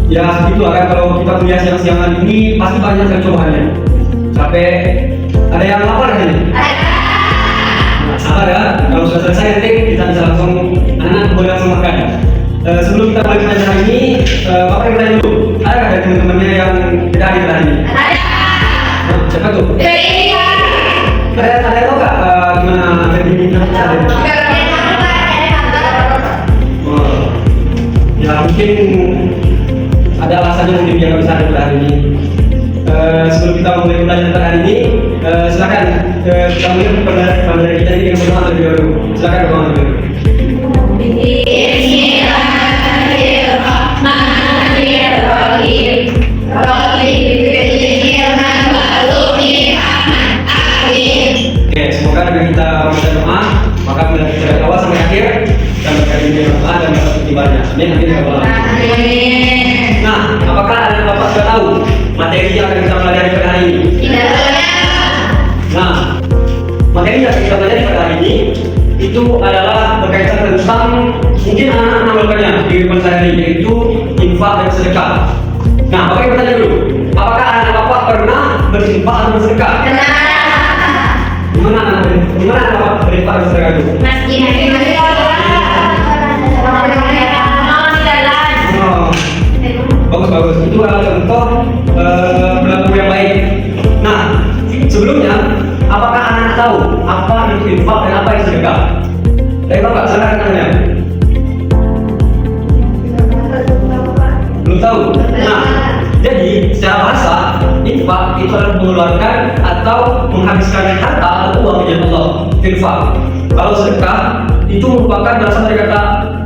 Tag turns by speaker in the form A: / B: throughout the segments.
A: Ya begitulah kan, kalau kita kuliah siang-siangan ini pasti banyak kan cobaannya. Capek. Ada yang lapar kan ini? Nah, sabar ya. Kalau sudah selesai nanti kita bisa langsung anak boleh langsung makan. Sebelum kita mulai pelajaran ini, Bapak yang bertanya dulu. Ada nggak dari teman-temannya yang tidak hadir hari ini?
B: Ada.
A: Nah, siapa tuh? Ada tahu nggak gimana jadi cara? Ya mungkin ada alasannya mungkin dia nggak bisa hadir hari ini. Sebelum kita mulai pelajaran hari ini, silakan kita mulai pelajaran kita ini dengan berdoa terlebih dahulu. Silakan berdoa terlebih dahulu. Oke, semoga dengan kita membaca doa, maka mulai dari awal sampai akhir kita berkali doa dan dapat kutipannya. Amin. Amin. Ya Rabbal Alamin. Nah, apakah ada Bapak sudah tahu materi yang akan kita pelajari pada hari ini? Nah, materi yang akan kita pelajari pada hari ini itu adalah berkaitan tentang mungkin anak-anak melakukannya di kehidupan sehari-hari, yaitu infak dan sedekah. Nah, Bapak yang bertanya dulu, apakah anak Bapak pernah berinfak atau bersedekah? Gimana Bapak berinfak dan sedekah itu? Bagus. Itu adalah contoh perilaku yang baik. Nah, sebelumnya, apakah anak tahu apa itu infak dan apa itu sedekah? Dari Bapak, silakan tanya. Belum tahu. Nah, jadi secara bahasa, infak itu adalah mengeluarkan atau menghabiskan harta atau uang di jalan Allah. Infak. Kalau sedekah itu merupakan berasal dari kata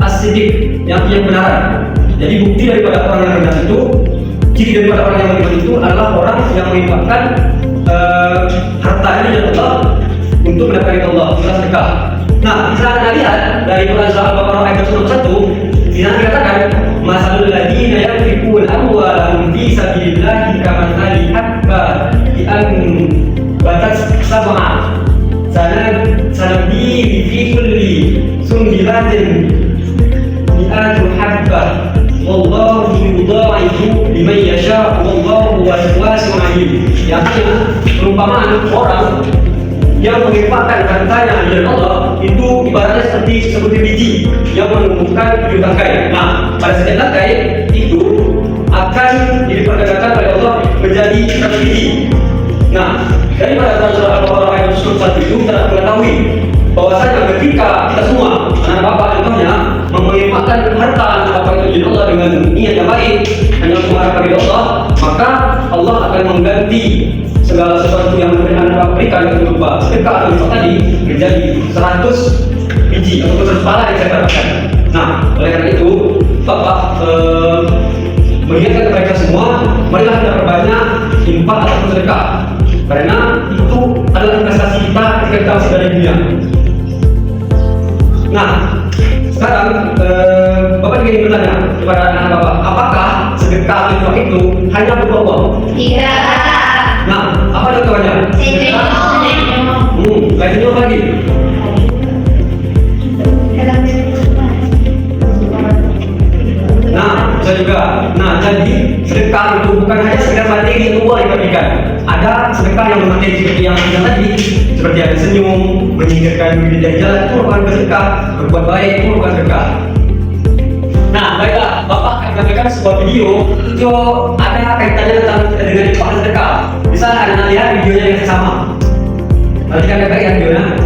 A: as-siddiq, yang kebenaran. Jadi bukti daripada orang yang benar itu, ciri daripada orang yang beriman itu adalah orang yang menginfakkan hartanya di jalan Allah untuk mendapatkan Allah, itulah sedekah. Nah, bisa Anda lihat dari Quran surah Al-Baqarah ayat 1, di sana dikatakan masalul ladzina yunfiquna amwalahum fi sabilillahi kamathali habbatin anbatat sab'a sanabili fi kulli sunbilatin mi'atu habbah wallahu yudha'ifu liman yasha' wallahu wasi'un 'alim. Artinya perumpamaan orang yang menginfakkan hartanya di jalan Allah itu ibaratnya seperti biji yang menumbuhkan 7 tangkai. Nah, pada setiap tangkai itu akan diperdagangkan oleh Allah menjadi 1 biji. Nah, daripada surah Al-Baqarah ayat 1 itu kita mengetahui bahwasanya ketika kita semua anak bapak contohnya menginfakkan harta anak bapak itu di Allah dengan niat yang baik, hanya untuk mengharapkan ridha Allah, maka Allah akan mengganti segala sesuatu yang anak bapak berikan berupa sedekah atau infak tadi menjadi 100 biji atau 100 pala yang saya dapatkan. Nah, oleh karena itu Bapak mengingatkan kepada kita semua, marilah kita perbanyak infak atau sedekah, karena itu adalah investasi kita ketika kita masih ada di dunia. Nah, sekarang Bapak ingin bertanya kepada anak Bapak, apakah sedekah atau infak itu hanya berupa uang?
B: Tidak.
A: Nah, apa contohnya? Lain itu apa lagi? Nah, bisa juga. Nah, jadi sedekah itu bukan hanya sekedar materi atau uang yang diberikan. Ada sedekah yang bermateri seperti yang kita tadi, seperti ada senyum, menyingkirkan diri dari jalan, itu merupakan sedekah. Berbuat baik itu merupakan sedekah. Nah, baiklah, Bapak akan menampilkan sebuah video itu ada kaitannya dengan infak dan sedekah. Bisa Anda lihat videonya yang sama. Perhatikan baik-baik ya videonya.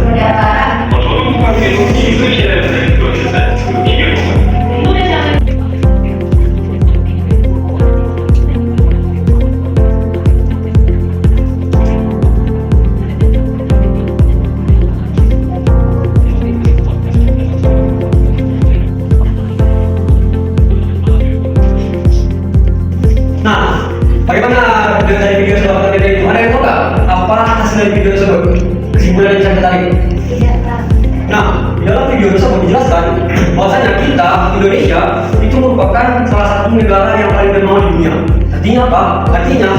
A: Nah, bagaimana dari video sebelum tadi itu? Ada yang tahu nggak apa hasil dari video tersebut? Kesimpulan yang saya tarik. Nah, di dalam video tersebut dijelaskan bahwasanya kita Indonesia itu merupakan salah satu negara yang paling dermawan di dunia. Artinya apa? Artinya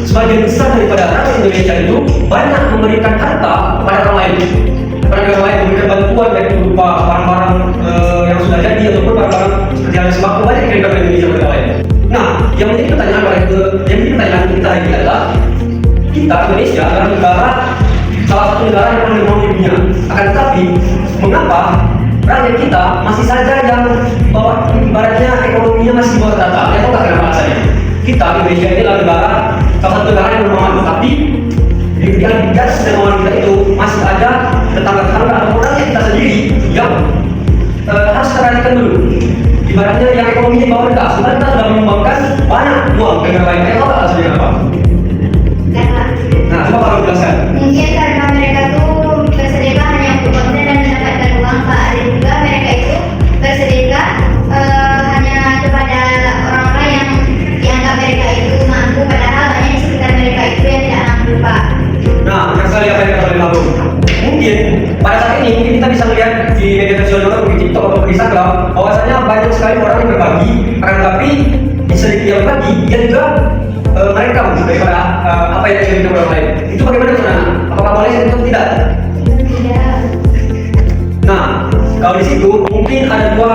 A: sebagian besar daripada rakyat Indonesia itu banyak memberikan harta kepada orang lain. Kepada orang lain memberikan bantuan baik berupa barang-barang yang sudah jadi ataupun barang-barang seperti halnya sembako, banyak yang diberikan Indonesia kepada orang lain. Nah, yang menjadi pertanyaan kita ini adalah kita Indonesia adalah negara, salah satu negara yang paling mampu di dunia. Akan tetapi mengapa rakyat kita masih saja yang bawa ibaratnya ekonominya masih bawah rata? Ya tahu kenapa alasannya? Kita Indonesia ini adalah negara, salah satu negara yang bermaju, tapi di gas kemauan kita itu masih ada tetangga-tetangga atau orang yang kita sendiri yang harus kita kalikan dulu. Ibaratnya yang ekonominya bawah rendah, sebenarnya kita sudah menyumbangkan banyak uang ke negara lain. Tahu tak alasannya apa? Nah, coba kalau jelaskan.
B: Mungkin karena mereka tuh bersedekah hanya untuk konten dan mendapatkan uang, Pak. Dan juga mereka itu bersedekah hanya kepada orang-orang yang dianggap mereka itu mampu, padahal banyak di sekitar mereka itu yang tidak mampu, Pak.
A: Nah, yang sekali apa yang kita boleh tahu? Mungkin pada saat ini mungkin kita bisa melihat di media sosial atau di TikTok atau di Instagram bahwasanya banyak sekali orang yang berbagi, akan tetapi di sedikit yang berbagi dia juga mereka daripada apa yang diberikan oleh orang lain. Itu bagaimana saudara? Apakah boleh atau tidak?
B: Tidak.
A: Nah, kalau di situ mungkin ada dua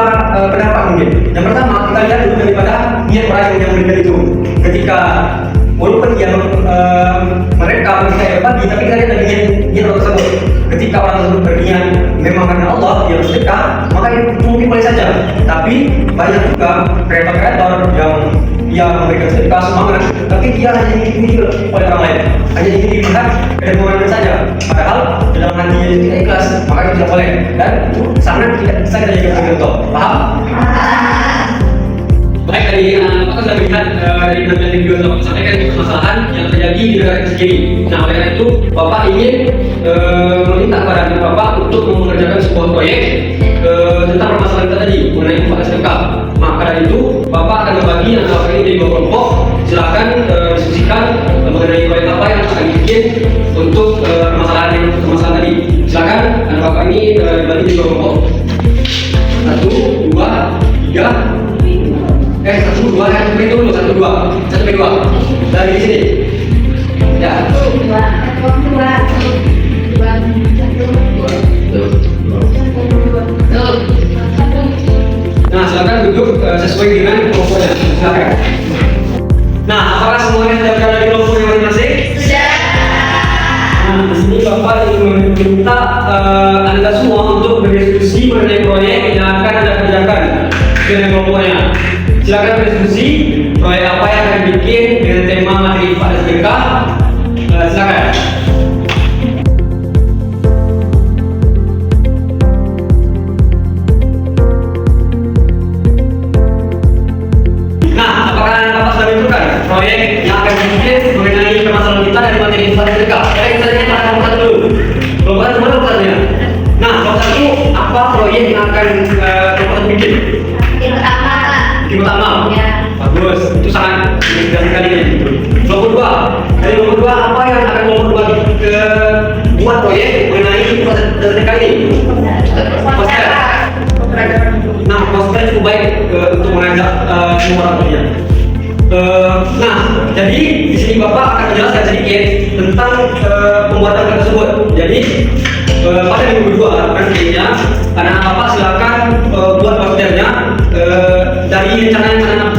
A: pendapat mungkin. Yang pertama kita lihat dulu daripada niat orang yang memberikan itu. Ketika walaupun dia mereka berbagi, tapi kita lihat dari niat orang tersebut. Ketika orang tersebut berniat memang karena Allah dia bersedekah, maka itu mungkin boleh saja. Tapi banyak juga kreator yang memberikan sedekah semangat, tapi dia hanya ingin dipuji oleh orang lain, hanya ingin dilihat kedemuannya saja. Padahal dalam hatinya tidak ikhlas, maka itu tidak boleh. Dan itu sangat tidak bisa kita jadikan contoh. Paham? Baik, tadi Bapak sudah melihat dari penampilan video yang Bapak sampaikan itu permasalahan yang terjadi di negara itu sendiri. Nah, oleh karena itu Bapak ingin meminta kepada anak Bapak untuk mengerjakan sebuah proyek tentang permasalahan kita tadi mengenai infak sedekah. Maka dari itu Bapak akan berbagi anak Bapak ini di dua kelompok. Silakan diskusikan mengenai proyek apa yang akan dibikin untuk permasalahan tadi. Silakan anak Bapak ini dibagi di dua kelompok. 1, 2, 3. 1, 2, berhitung dulu, 1, 2, 1, 2 dari sini. Ya. 1, 2, 2, 1, 2. Nah, silakan duduk sesuai dengan kelompoknya. Silakan. Nah, apakah semuanya sudah berada di kelompoknya masing-masing?
B: Sudah.
A: Nah, di sini Bapak ingin meminta Anda semua untuk berdiskusi mengenai proyek yang akan Anda kerjakan dengan kelompoknya. Silakan berdiskusi proyek apa yang akan dibikin dengan tema materi infak dan sedekah. Silakan. Nah, apakah Bapak sudah menentukan proyek yang akan dibikin mengenai permasalahan kita dari materi infak dan sedekah? Kita tanya pada kelompok satu dulu. Kelompok satu mana kelompok satunya? Nah, kelompok satu apa proyek yang akan kelompok satu bikin?
B: Yang pertama, Pak.
A: Yang pertama?
B: Ya.
A: Bagus, itu sangat signifikan sekali ini. Kelompok dua, dari kelompok dua apa yang akan kelompok dua buat proyek mengenai proses sedekah ini? Poster. Nah, poster cukup baik untuk mengajak semua orang kerja. Nah, jadi di sini Bapak akan menjelaskan sedikit tentang pembuatan tersebut. Jadi pada minggu kedua nantinya anak Bapak silakan buat posternya dari rencana yang anak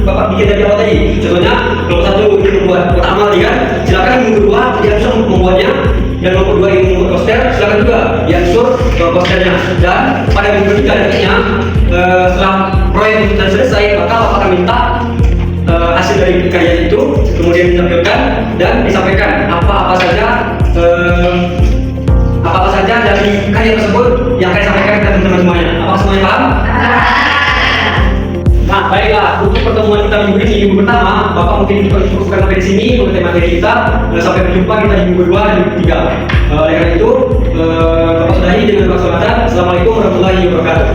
A: Bapak bikin dari awal tadi. Contohnya kelompok satu ini membuat kotak amal kan, silakan minggu kedua dia bisa membuatnya, dan kelompok dua ini membuat poster, silakan juga diatur posternya. Dan pada minggu ketiga nantinya setelah proyek itu sudah selesai, maka Bapak akan minta hasil dari karya itu kemudian ditampilkan dan disampaikan apa-apa saja dari karya tersebut yang akan disampaikan kepada teman-teman semuanya. Apakah semuanya paham? Nah, baiklah, untuk pertemuan kita minggu ini, minggu pertama, Bapak mungkin cukupkan sampai di sini mengenai materi kita. Sampai berjumpa kita di minggu kedua dan minggu ketiga. Oleh karena itu, Bapak sudahi dengan berkata, Assalamualaikum warahmatullahi wabarakatuh.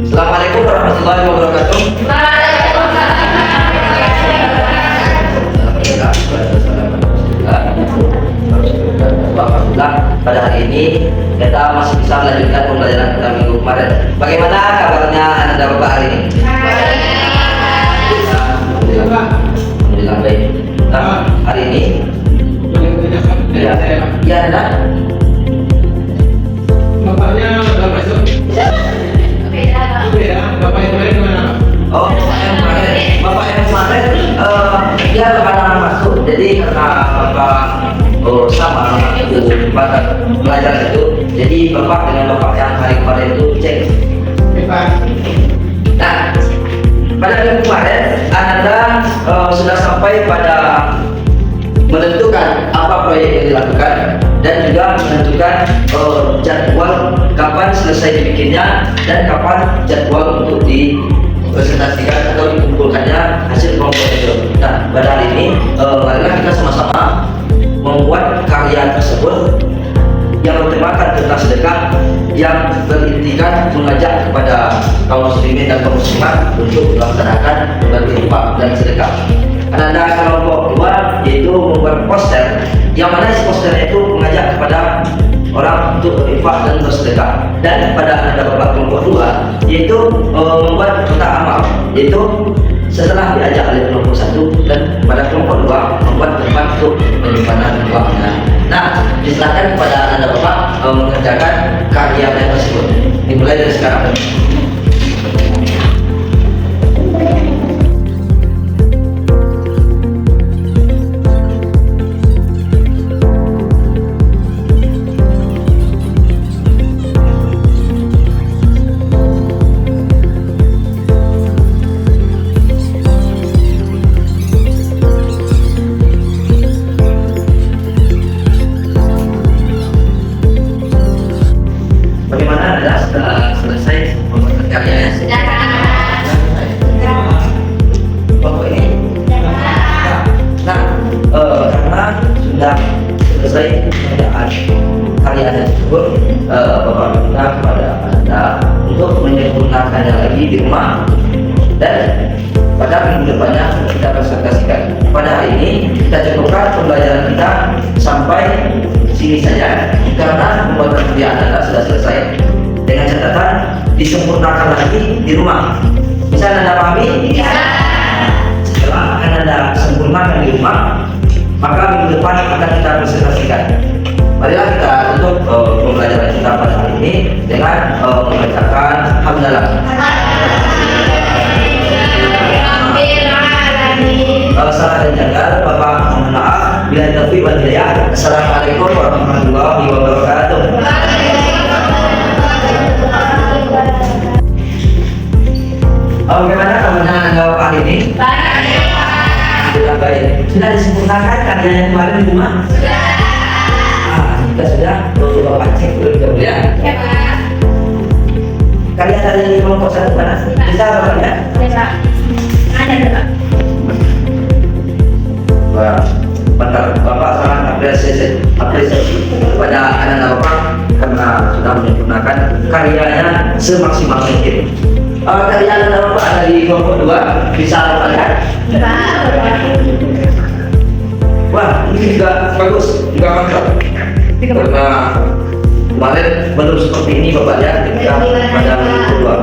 C: Assalamualaikum warahmatullahi wabarakatuh. Alhamdulillah, pada hari ini kita masih bisa melanjutkan pembelajaran kita minggu kemarin. Bagaimana kabarnya Anda Bapak hari ini? Alhamdulillah baik. Nah, hari ini ya ada.
D: Bapaknya udah masuk.
C: kesempatan pelajaran itu. Jadi bapak dengan bapak yang hari kemarin itu cek. Nah, pada minggu kemarin Anda sudah sampai pada menentukan apa proyek yang dilakukan dan juga menentukan jadwal kapan selesai dibikinnya dan kapan jadwal untuk dipresentasikan atau dikumpulkannya hasil kelompok itu. Nah, pada hari ini marilah kita sama-sama membuat karya tersebut yang bertemakan tentang sedekah, yang berintikan mengajak kepada kaum muslimin dan kaum muslimat untuk melaksanakan berinfak dan sedekah. Ada kelompok dua yaitu membuat poster, yang mana isi posternya itu mengajak kepada orang untuk berinfak dan bersedekah. Dan pada ada kelompok dua yaitu membuat kotak amal, yaitu setelah diajak oleh kelompok satu dan pada kelompok dua membuat tempat untuk penyimpanan uangnya. Nah, diserahkan kepada anda bapak mengerjakan karya tersebut. Dimulai dari sekarang. Bagaimana anda sudah selesai membuat karyanya?
B: Sudah.
C: Bapak ini? Nah, karena sudah selesai pengerjaan karyanya tersebut, bapak minta kepada anda untuk menyempurnakannya lagi di rumah dan pada minggu depannya kita presentasikan. Pada hari ini kita cukupkan pembelajaran kita sampai sini saja karena pembuatan karya anda sudah selesai. Dengan catatan disempurnakan lagi di rumah. Bisa anda pahami?
B: Bisa.
C: Setelah anda sempurnakan di rumah, maka minggu depan akan kita presentasikan. Marilah kita tutup pembelajaran kita pada hari ini dengan membacakan hamdalah. Salah dan jaga, bapak mohon maaf. Bila taufiq wal hidayah. Assalamualaikum warahmatullahi wabarakatuh. Bagaimana kabarnya anda hari ini? Sudah baik. Sudah disempurnakan karyanya kemarin di rumah?
B: Sudah.
C: Jika sudah, perlu bapak cek dulu ya.
B: Ya, Pak.
C: Karya dari kelompok satu mana? Bisa bapak ya?
B: Ya, Pak. Ada, Pak.
C: Wah, mantap. Bapak sangat apresiasi kepada anak-anak bapak karena sudah menyempurnakan karyanya semaksimal mungkin. Karya anak-anak bapak ada di kelompok 2, bisa bapak lihat?
B: Pak.
C: Wah, ini juga bagus, juga mantap. Karena kemarin belum seperti ini bapak ya, ketika pada minggu kedua.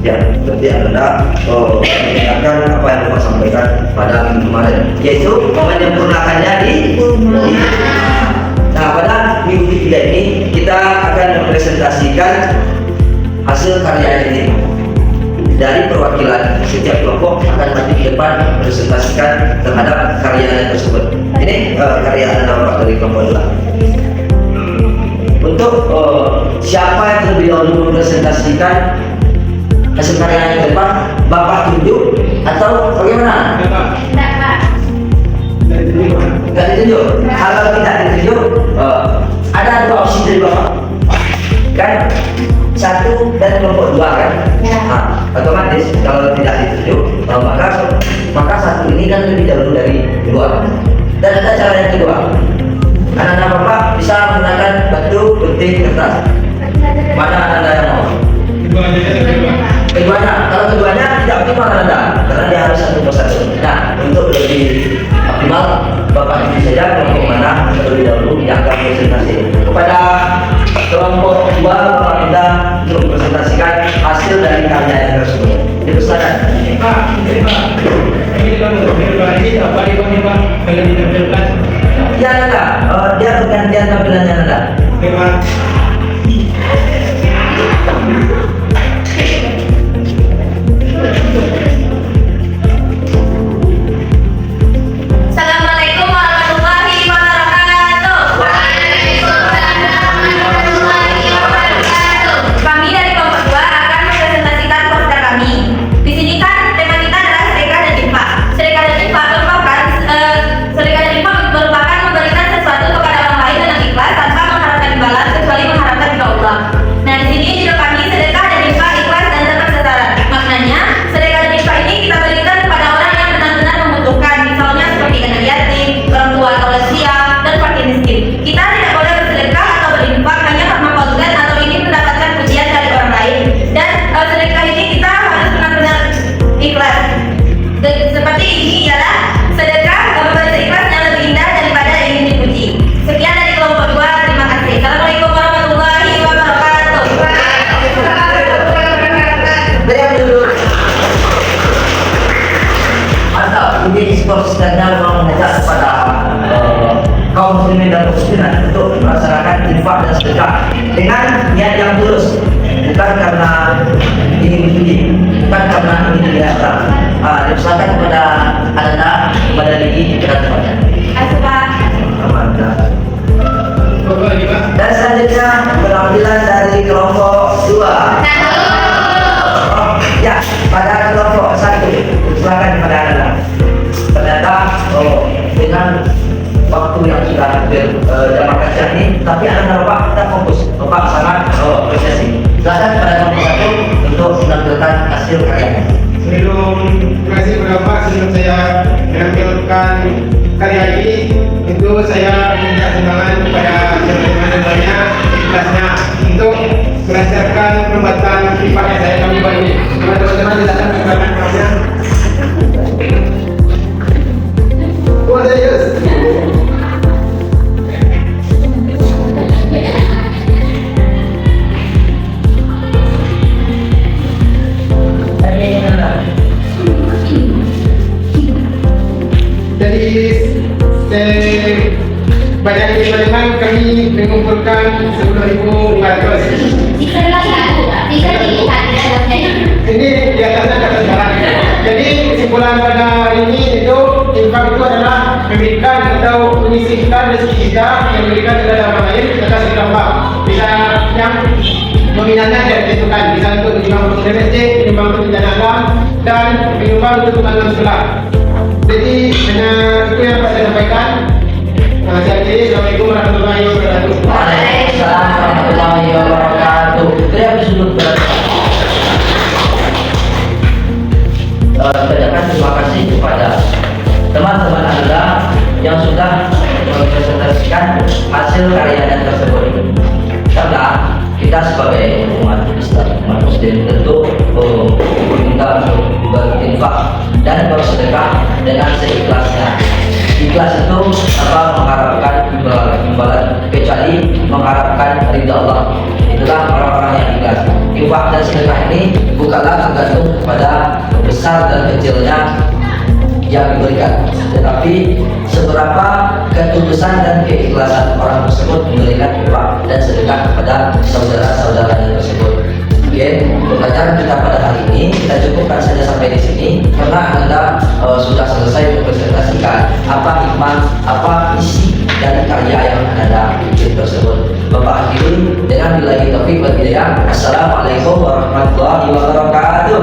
C: Ya, berarti anda mendengarkan apa yang bapak sampaikan pada minggu kemarin, yaitu menyempurnakannya di. Nah, pada minggu ketiga ini kita akan mempresentasikan hasil karya ini. Dari perwakilan setiap kelompok akan maju ke depan presentasikan terhadap karyanya tersebut. Ini karya anda bapak dari kelompok 2. Untuk siapa yang terlebih dahulu mempresentasikan hasil karyanya ke depan, bapak tunjuk atau bagaimana?
B: Tidak, Pak.
C: Tidak ditunjuk. Kalau tidak ditunjuk, ada 2 opsi dari bapak. Kan 1 dan kelompok 2 kan?
B: Ya.
C: Nah, otomatis kalau tidak ditunjuk, maka 1 ini kan lebih dahulu dari 2. Dan ada cara yang kedua. Anak-anak bapak bisa menggunakan batu, gunting, kertas. Mana anda yang mau? Keduanya. Kalau keduanya tidak optimal anda, karena dia harus 1 persatu. Nah, untuk lebih optimal, bapak ini saja kelompok mana terlebih dahulu yang akan presentasi kepada kelompok 2. Bapak minta untuk mempresentasikan hasil dari karya yang tersebut. Dipersilakan.
D: Pak, ini apa ini Pak? Kalau ditampilkan.
C: Ya anda, dia bergantian tampilannya anda.
D: Terima.
B: Assalamualaikum warahmatullahi wabarakatuh.
C: Silakan kepada Anda, kepada Ligi, kita tempatnya.
B: Asupa.
C: Mantap.
D: Bapak lagi Pak.
C: Dan selanjutnya penampilan dari kelompok 2. Ya, pada kelompok 1 silakan kepada Anda. Ternyata dengan waktu yang sudah hampir jam makan siang ini, tapi Anda Bapak kita fokus, Bapak sangat apresiasi. Silakan pada kelompok 1 untuk menampilkan hasil karyanya.
D: Sebelum terima kasih kepada Bapak, sebelum saya menampilkan karya ini, itu saya minta sumbangan kepada teman-teman yang lainnya, kelasnya untuk melancarkan pembuatan pipa yang saya kami buat ini. Teman-teman silakan menggunakan kelasnya. Oh, serius? Jadi banyak teman-teman kami mengumpulkan 10.500. Ini di atasnya kata sekarang. Jadi kesimpulan pada hari ini itu infak itu adalah memberikan atau menyisihkan rezeki kita yang memberikan kepada orang lain atas ditambah. Bisa yang nominalnya tidak ditentukan. Bisa untuk menyumbang untuk domestik, menyumbang untuk bencana alam, dan menyumbang untuk pembangunan sekolah. Jadi hanya itu yang dapat saya sampaikan. Assalamualaikum warahmatullahi wabarakatuh.
C: Waalaikumsalam warahmatullahi wabarakatuh. Beliau sudut Terima kasih kepada teman-teman Anda yang sudah mempresentasikan hasil karyanya tersebut. Karena kita sebagai umat Islam, umat Muslim tentu diminta untuk berinfak dan bersedekah dengan seikhlasnya. Ikhlas itu mengharapkan imbalan kecuali mengharapkan ridha Allah. Itulah orang-orang yang ikhlas. Infak dan sedekah ini bukanlah tergantung pada besar dan kecilnya yang diberikan, tetapi seberapa ketulusan dan keikhlasan orang tersebut memberikan infak dan sedekah kepada saudara-saudaranya tersebut. Oke, pembelajaran kita pada hari ini kita cukupkan saja sampai di sini karena Anda sudah selesai mempresentasikan apa hikmah, apa isi dari karya yang Anda bikin tersebut. Bapak akhiri dengan billahi taufiq wal hidayah. Assalamualaikum warahmatullahi wabarakatuh.